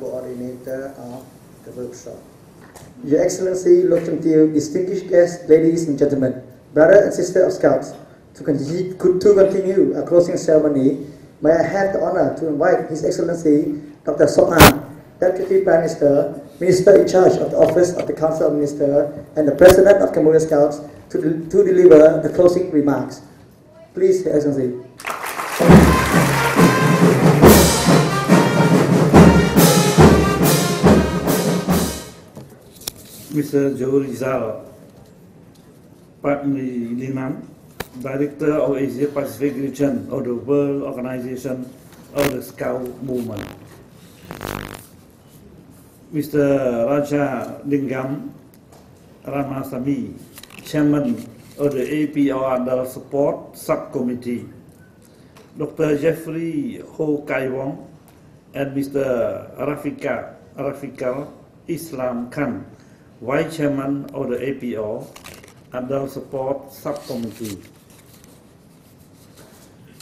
coordinator of the workshop. Your Excellency, Lokchangtil, distinguished guests, ladies and gentlemen, brother and sister of Scouts, to continue a closing ceremony, may I have the honor to invite His Excellency Dr. Sokan, Deputy Prime Minister, Minister in charge of the Office of the Council of Ministers, and the President of Cambodia Scouts to deliver the closing remarks. Please, Your Excellency. Mr. Joe Rizal, Patni Linan, Director of Asia Pacific Region of the World Organization of the Scout Movement. Mr. Raja Lingam Ramasamy, Chairman of the APR Adult Support Subcommittee. Dr. Jeffrey Ho Kai Wong and Mr. Rafiqal Islam Khan, Vice Chairman of the APR Adult Support Subcommittee.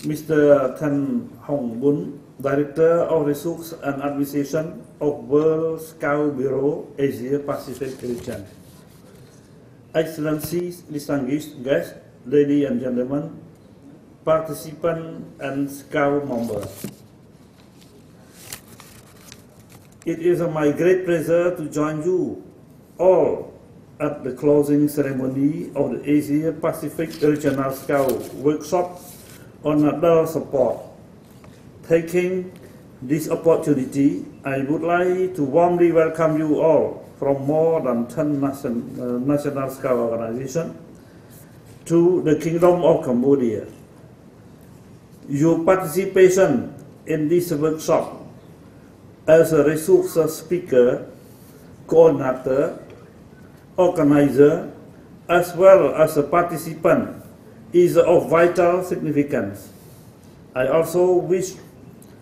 Mr. Tan Hong Bun, Director of Research and Administration of World Scout Bureau, Asia Pacific Region. Excellencies, distinguished guests, ladies and gentlemen, participants and Scout members. It is my great pleasure to join you all at the closing ceremony of the Asia Pacific Regional Scout Workshop on adult support. Taking this opportunity, I would like to warmly welcome you all from more than 10 national Scout organizations to the Kingdom of Cambodia. Your participation in this workshop as a resource speaker, coordinator, organizer, as well as a participant is of vital significance. I also wish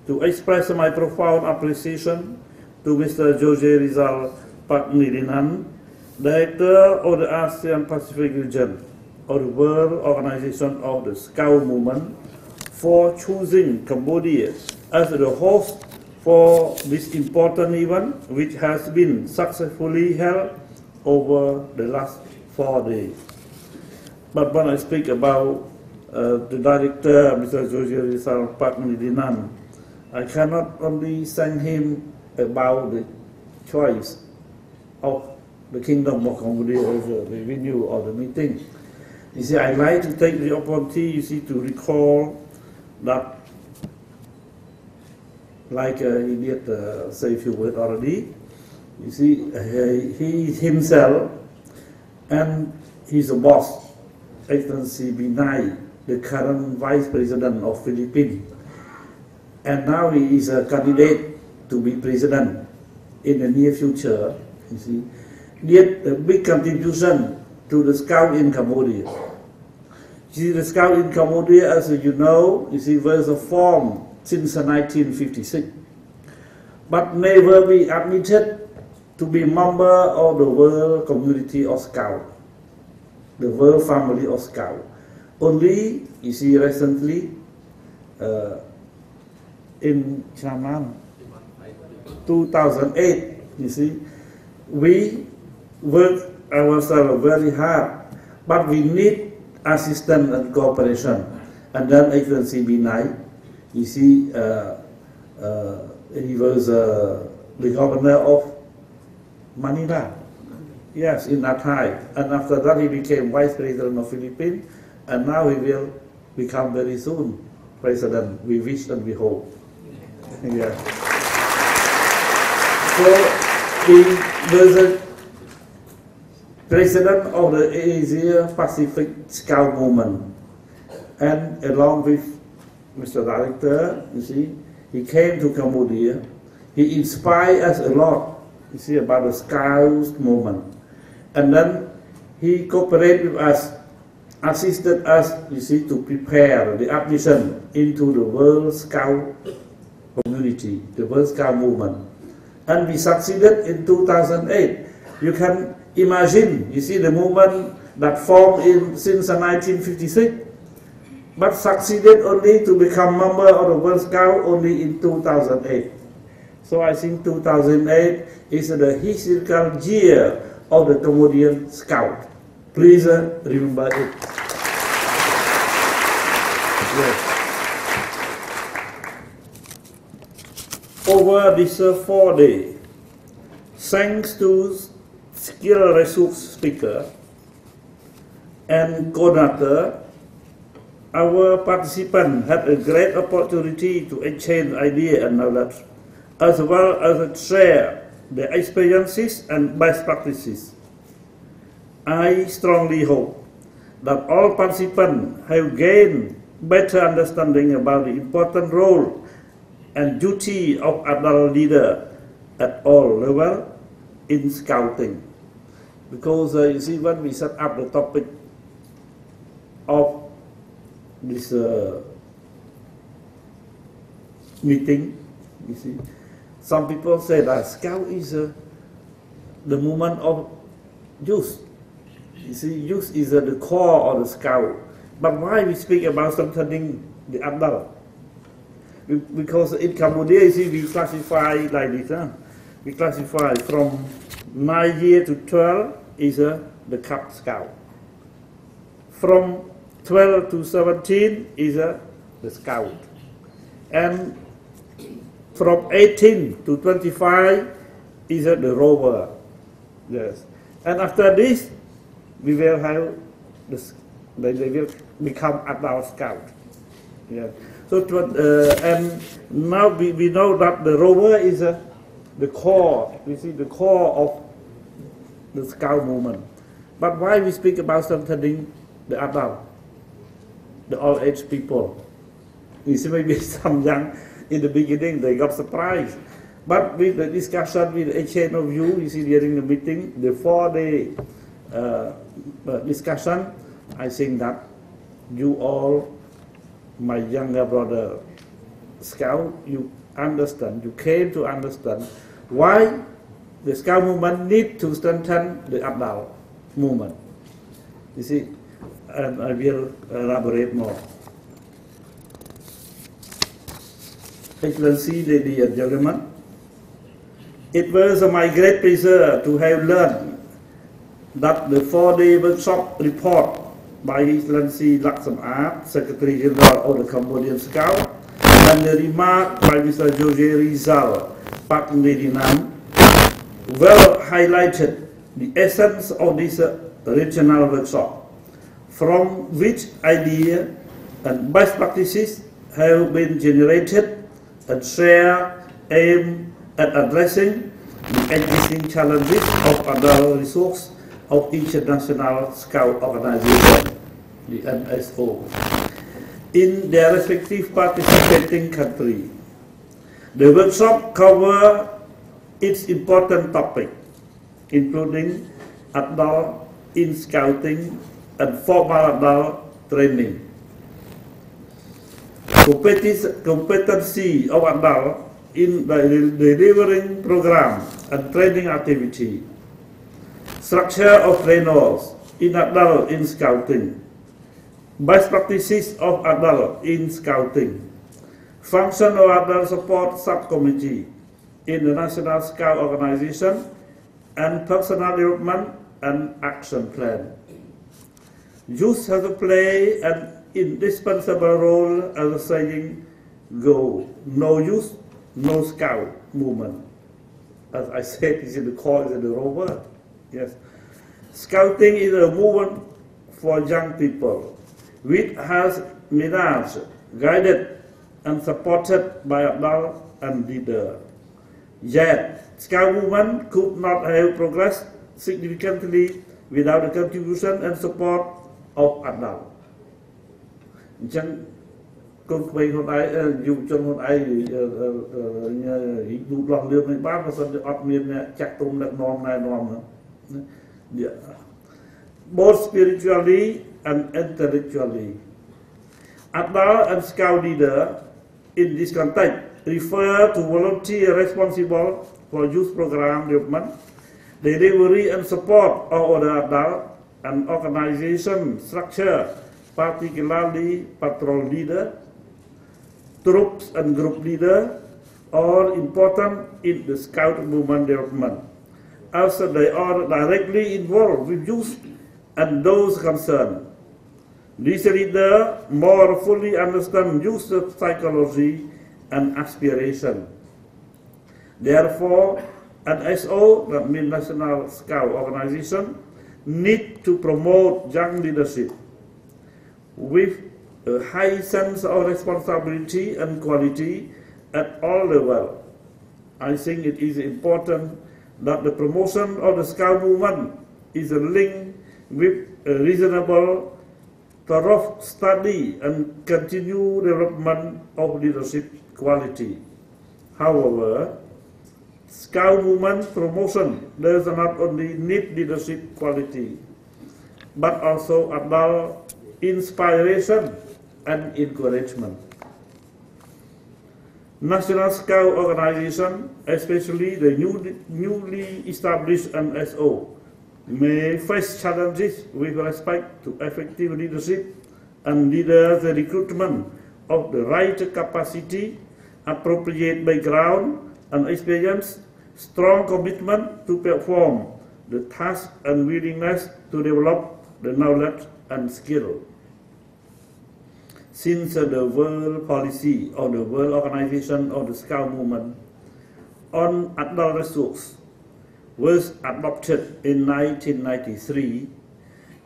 to express my profound appreciation to Mr. Jose Rizal Paknilinan, Director of the ASEAN Pacific Region of the World Organization of the Scout Movement, for choosing Cambodia as the host for this important event, which has been successfully held over the last 4 days. But when I speak about the director, Mr. Jose Rizal Paknilinan, I cannot only thank him about the choice of the Kingdom of Cambodia as the venue of the meeting. You see, I'd like to take the opportunity, you see, to recall that, like he did say a few words already, you see, he himself and his boss, Excellency Binay, the current Vice President of Philippines, and now he is a candidate to be President in the near future, you see, did a big contribution to the Scout in Cambodia. You see, the Scout in Cambodia, as you know, you see, was formed since 1956, but never be admitted to be member of the World Community of Scout, the World Family of Scout. Only, you see, recently, in 2008, you see, we work ourselves very hard, but we need assistance and cooperation. And then Excellency Binay, you see, he was the governor of Manila, yes, in that time. And after that, he became Vice President of Philippines, and now he will become very soon President. We wish and we hope. Yeah. So he was a President of the Asia Pacific Scout Movement, and along with Mr. Director, you see, he came to Cambodia. He inspired us a lot, you see, about the Scouts movement. And then he cooperated with us, assisted us, you see, to prepare the admission into the World Scout community, the World Scout movement. And we succeeded in 2008. You can imagine, you see, the movement that formed since 1956, but succeeded only to become member of the World Scout only in 2008. So I think 2008 is the historical year of the Cambodian Scout. Please remember it. Yes. Over this 4 days, thanks to skilled resource speaker and coordinator, our participants had a great opportunity to exchange ideas and knowledge, as well as share their experiences and best practices. I strongly hope that all participants have gained better understanding about the important role and duty of adult leader at all levels in scouting. Because you see, when we set up the topic of this meeting, you see, some people say that Scout is the movement of youth. You see, youth is the core of the Scout. But why we speak about something the adult? Because in Cambodia, you see, we classify like this. We classify from 9 years to 12 is the Cub Scout. From 12 to 17 is the Scout. And from 18 to 25 is the Rover. Yes. And after this, we will have they will become adult Scout. Yeah. So and now we know that the Rover is the core. We see the core of the Scout movement. But why we speak about something the adult, the old age people? You see, maybe some young in the beginning they got surprised. But with the discussion, with the exchange of view, you see during the meeting, the 4-day discussion, I think that you all, my younger brother Scout, you understand, you came to understand why the Scout movement need to strengthen the adult movement. You see, and I will elaborate more. Excellency, ladies and gentlemen, it was my great pleasure to have learned that the 4-day workshop report by His Excellency Laksam Art, Secretary General of the Cambodian Scout, and the remark by Mr. Jose Rizal Pak Nedinan well highlighted the essence of this regional workshop, from which ideas and best practices have been generated and shared aimed at addressing the existing challenges of adult resource of each national Scout organization, the NSO, in their respective participating country. The workshop covered its important topic, including adult in scouting and formal adult training, competency of adult in the delivering program and training activity, structure of trainers in adult in scouting, best practices of adult in scouting, function of adult support subcommittee in the National Scout Organization, and personal development and action plan. Youth has to play an indispensable role as a saying go, no youth, no Scout movement. As I said, is in the core, is in the Rover. Yes. Scouting is a movement for young people, which has managed, guided, and supported by adults and leaders. Yet, Scout movement could not have progressed significantly without the contribution and support of adults. អញ្ចឹងកូនក្មេងខ្លួនឯងយុវជនខ្លួនឯងលូតលាស់លឿនមិនបានបើសិនជាអត់មានអ្នកចាក់ទុំដឹកនាំណែនាំហ្នឹង both spiritually and intellectually. Adult and Scout leader in this context refer to volunteer responsible for youth program development, delivery and support of other adult and organization structure, particularly patrol leader, troops and group leader, are important in the Scout movement development, as they are directly involved with youth and those concerned. These leaders more fully understand youth psychology and aspiration. Therefore, an SO, that means National Scout Organization, need to promote young leadership with a high sense of responsibility and quality at all levels. I think it is important that the promotion of the Scout movement is a link with a reasonable, thorough study and continued development of leadership quality. However, Scout movement promotion does not only need leadership quality, but also adult inspiration and encouragement. National Scout Organization, especially the newly established NSO, may face challenges with respect to effective leadership and leader the recruitment of the right capacity, appropriate background and experience, strong commitment to perform the task and willingness to develop the knowledge and skill. Since the world policy of the World Organization of the Scout Movement on adult resource was adopted in 1993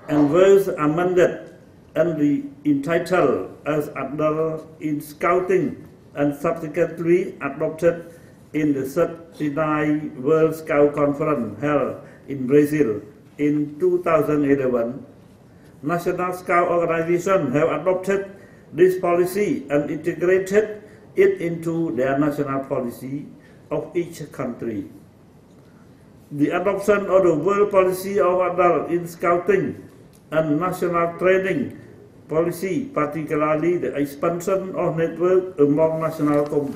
and was amended and entitled as Adult in Scouting and subsequently adopted in the 39th World Scout Conference held in Brazil in 2011, National Scout Organization have adopted this policy and integrated it into their national policy of each country. The adoption of the world policy of adult in scouting and national training policy, particularly the expansion of network among national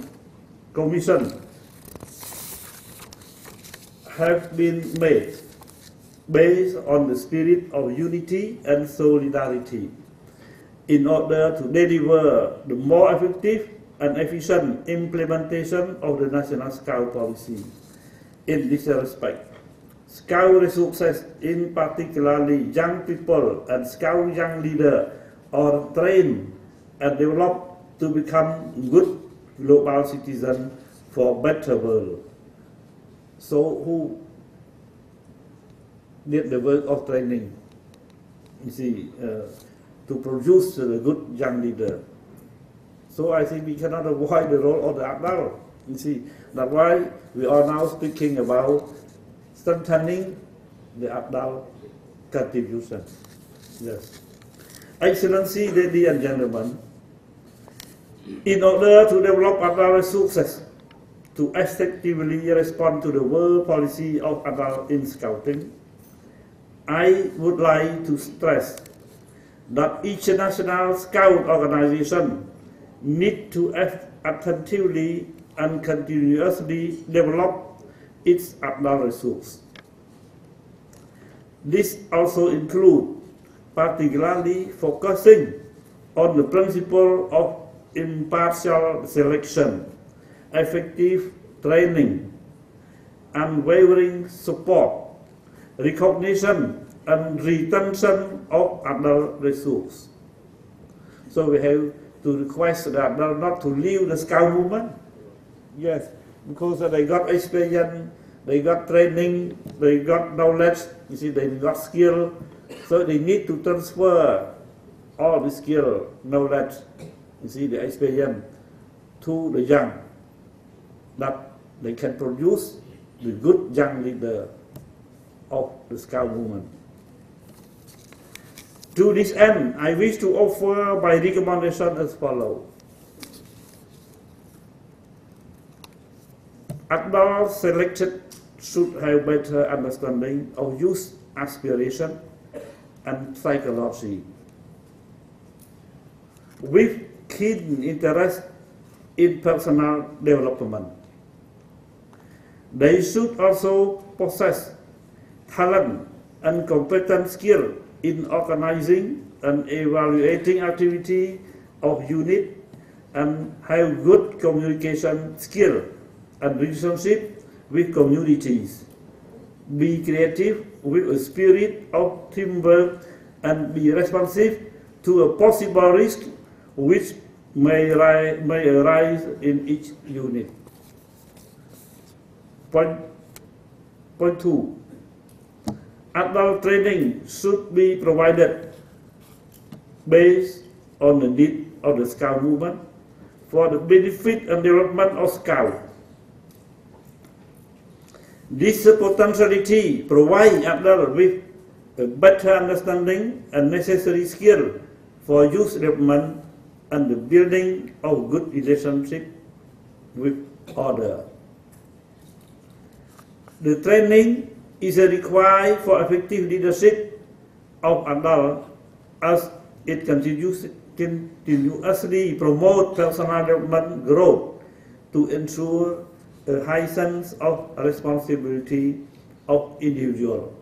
commissions, have been made based on the spirit of unity and solidarity in order to deliver the more effective and efficient implementation of the National Scout policy. In this respect, Scout resources, in particularly young people and Scout young leaders, are trained and developed to become good global citizens for better world. So who did the work of training? You see, to produce a good young leader. So I think we cannot avoid the role of the adult. You see, that's why we are now speaking about strengthening the adult contribution. Yes. Excellency, ladies and gentlemen, in order to develop adult resources to effectively respond to the world policy of adult in scouting, I would like to stress that each national scout organization needs to attentively and continuously develop its adult resource. This also includes particularly focusing on the principle of impartial selection, effective training, unwavering support, recognition and retention of adult resource. So we have to request the adult not to leave the scout movement. Yes, because they got experience, they got training, they got knowledge, you see, they got skill. So they need to transfer all the skill, knowledge, you see, the experience to the young, that they can produce the good young leader of the scout movement. To this end, I wish to offer my recommendation as follows. Adults selected should have better understanding of youth aspiration and psychology, with keen interest in personal development. They should also possess talent and competent skill in organizing and evaluating activity of unit and have good communication skill and relationship with communities. Be creative with a spirit of teamwork and be responsive to a possible risk which may arise in each unit. Point 2. Adult training should be provided based on the need of the Scout movement for the benefit and development of Scout. This potentiality provides adults with a better understanding and necessary skill for youth development and the building of good relationship with others. The training is required for effective leadership of adults as it continuously promotes personal development growth to ensure a high sense of responsibility of individual.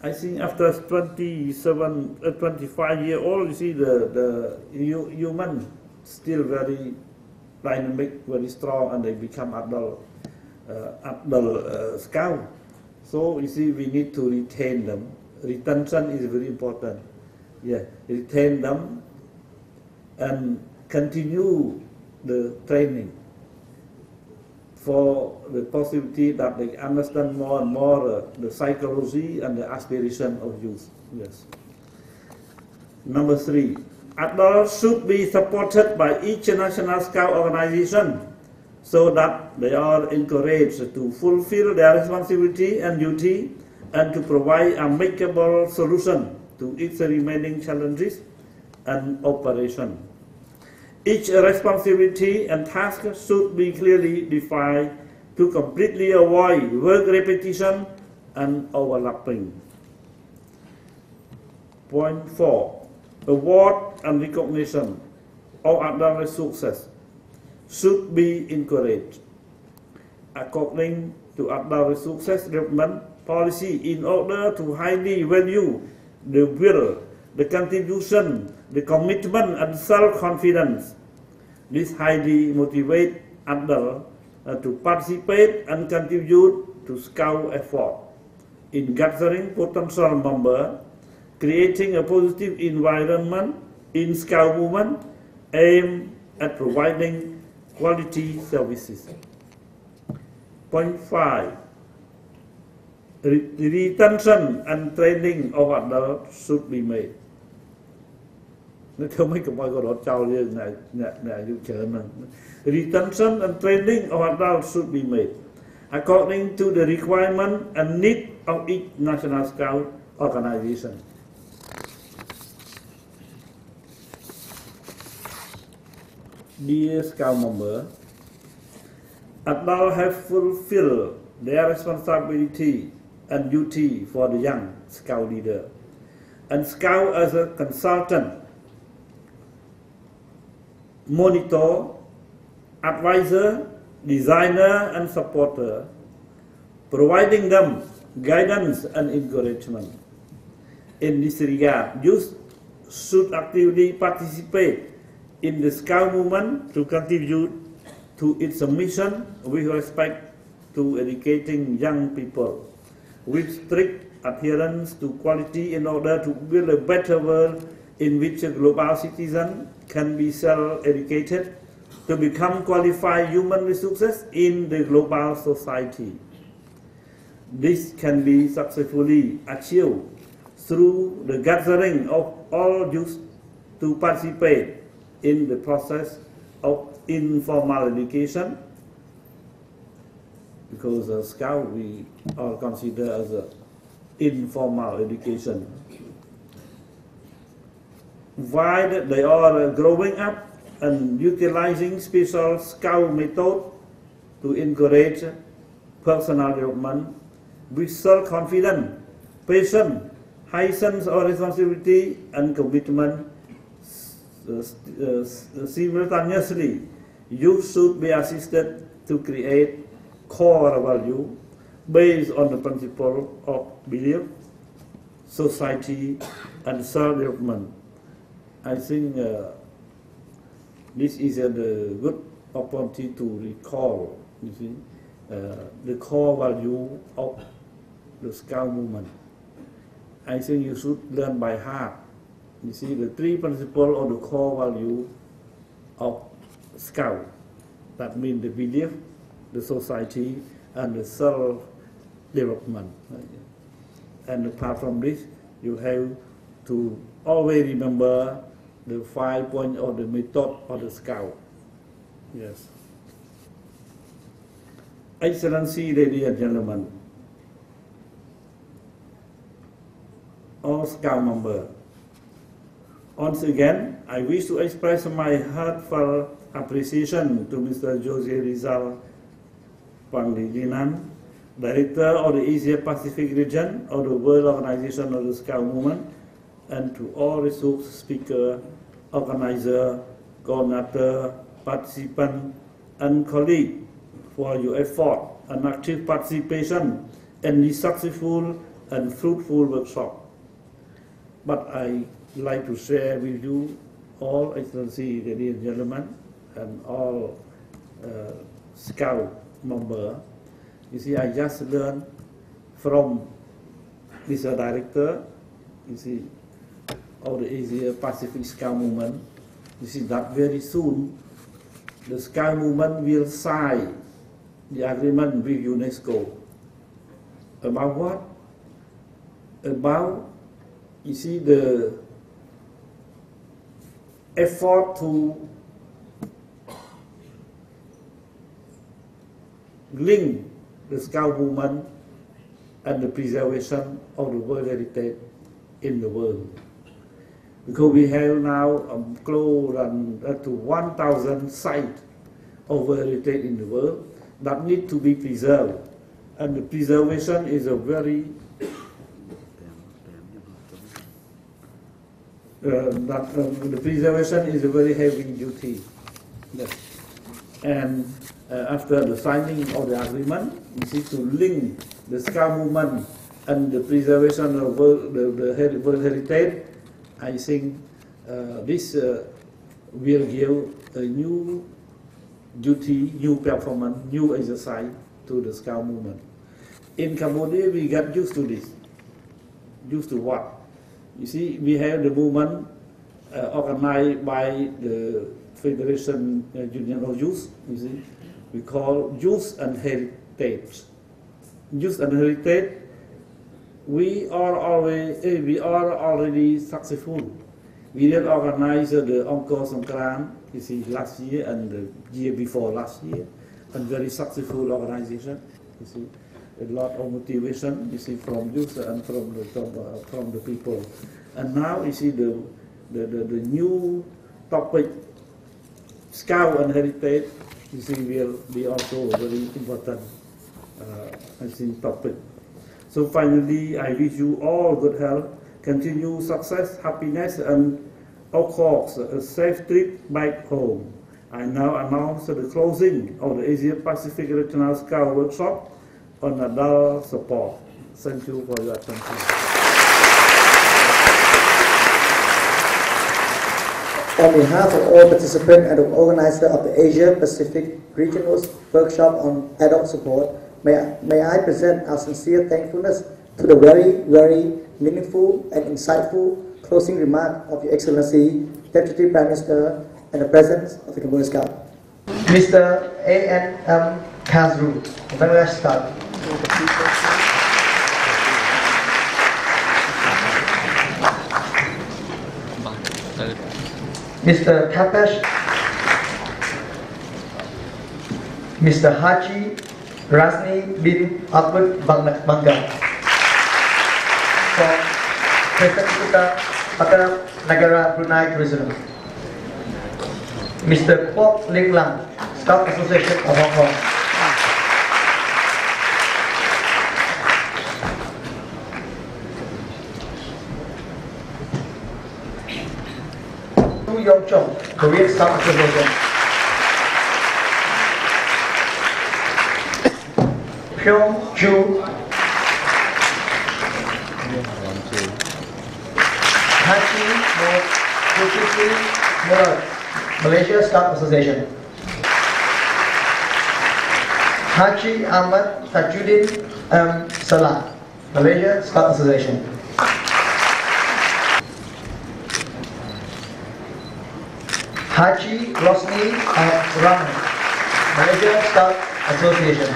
I think after 25 years old, you see the human still very dynamic, very strong, and they become adult scout. So you see, we need to retain them. Retention is very important. Yeah, retain them and continue the training for the possibility that they understand more and more the psychology and the aspiration of youth. Yes. Number 3, adults should be supported by each national scout organization so that they are encouraged to fulfill their responsibility and duty and to provide amicable solution to its remaining challenges and operation. Each responsibility and task should be clearly defined to completely avoid work repetition and overlapping. Point 4. Award and recognition of adult resources should be encouraged. According to adult resources development policy, in order to highly value the will, the contribution, the commitment and self-confidence, this highly motivates adults to participate and contribute to Scout effort in gathering potential members, creating a positive environment in Scout movement aimed at providing quality services. Point 5. Retention and training of adults should be made. Retention and training of adults should be made according to the requirement and need of each national scout organization. Dear Scout member, adults have fulfilled their responsibility and duty for the young Scout leader, and Scout as a consultant, monitor, advisor, designer and supporter, providing them guidance and encouragement. In this regard, youth should actively participate in the Scout movement to contribute to its mission with respect to educating young people with strict adherence to quality in order to build a better world in which a global citizen can be self-educated to become qualified human resources in the global society. This can be successfully achieved through the gathering of all youth to participate in the process of informal education, because as Scout we are considered as an informal education. While they are growing up and utilizing special Scout method to encourage personal development with self-confidence, patience, high sense of responsibility and commitment. Simultaneously, youth should be assisted to create core value based on the principle of belief, society, and self-development. I think this is the good opportunity to recall, you see, the core value of the Scout movement. I think you should learn by heart. You see, the three principles of the core value of Scout. That means the belief, the society, and the self-development. And apart from this, you have to always remember the 5 points of the method of the Scout. Yes. Excellency, ladies and gentlemen, all Scout members, once again, I wish to express my heartfelt appreciation to Mr. Jose Rizal Pangilinan, Director of the Asia Pacific region of the World Organization of the Scout Movement, and to all resource speakers, organizers, coordinators, participants, and colleagues for your effort and active participation in this successful and fruitful workshop. But I like to share with you all, Excellency, ladies and gentlemen, and all Scout members. You see, I just learned from Mr. Director, you see, of the Asia Pacific Scout Movement. You see that very soon the Scout Movement will sign the agreement with UNESCO. About what? About, you see, the effort to link the Scout movement and the preservation of the world heritage in the world. Because we have now close to 1,000 sites of world heritage in the world that need to be preserved. And the preservation is a very the preservation is a very heavy duty. Yes. And after the signing of the agreement, you see, to link the Scout movement and the preservation of the world heritage, I think this will give a new duty, new performance, new exercise to the Scout movement. In Cambodia, we got used to this. Used to what? You see, we have the movement organized by the Federation Union of Youth. You see, we call Youth and Heritage. Youth and Heritage. We are already successful. We did organize the Encore Songkran, you see, last year and the year before last year, and very successful organization. You see, a lot of motivation, you see, from youth and from the people. And now you see the new topic, Scout and Heritage, you see, will be also a very important, I think, topic. So finally, I wish you all good health, continued success, happiness, and of course, a safe trip back home. I now announce the closing of the Asia Pacific Regional Scout Workshop on adult support. Thank you for your attention. On behalf of all participants and the organizer of the Asia Pacific Regional Workshop on Adult Support, may I present our sincere thankfulness to the very, very meaningful and insightful closing remark of Your Excellency, Deputy Prime Minister, and the President of the Cambodia Scout. Mr. A.N.M. Kazru, Bangladesh Scout. Mr. Tapesh, Mr. Haji Rasni bin Abud Bangga, from President Kuta Patara Nagara Brunei Tourism. Mr. Kwok Ling Lam, Scout Association of Hong Kong. Tu Yong Chong, Korean Scout Association. Pyong Ju Haji Mo Malaysia Scout Association. Haji Ahmad Tajuddin Salah, Malaysia Scout Association. Haji Rosni Rahman, Malaysia Scout Association.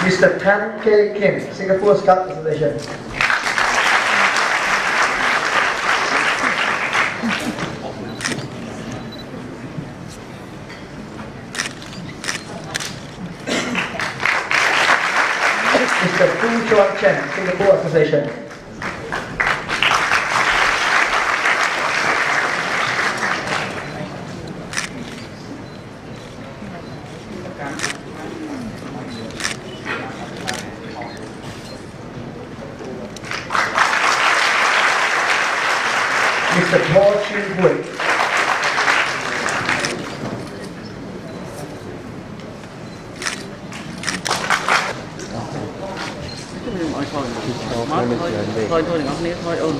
Mr. Tan K. Kim, Singapore Scout Association. Mr. Fu Chuan Chen, Singapore Association. Mr. Paul Chin Hui. thôi đừng có này thôi ôn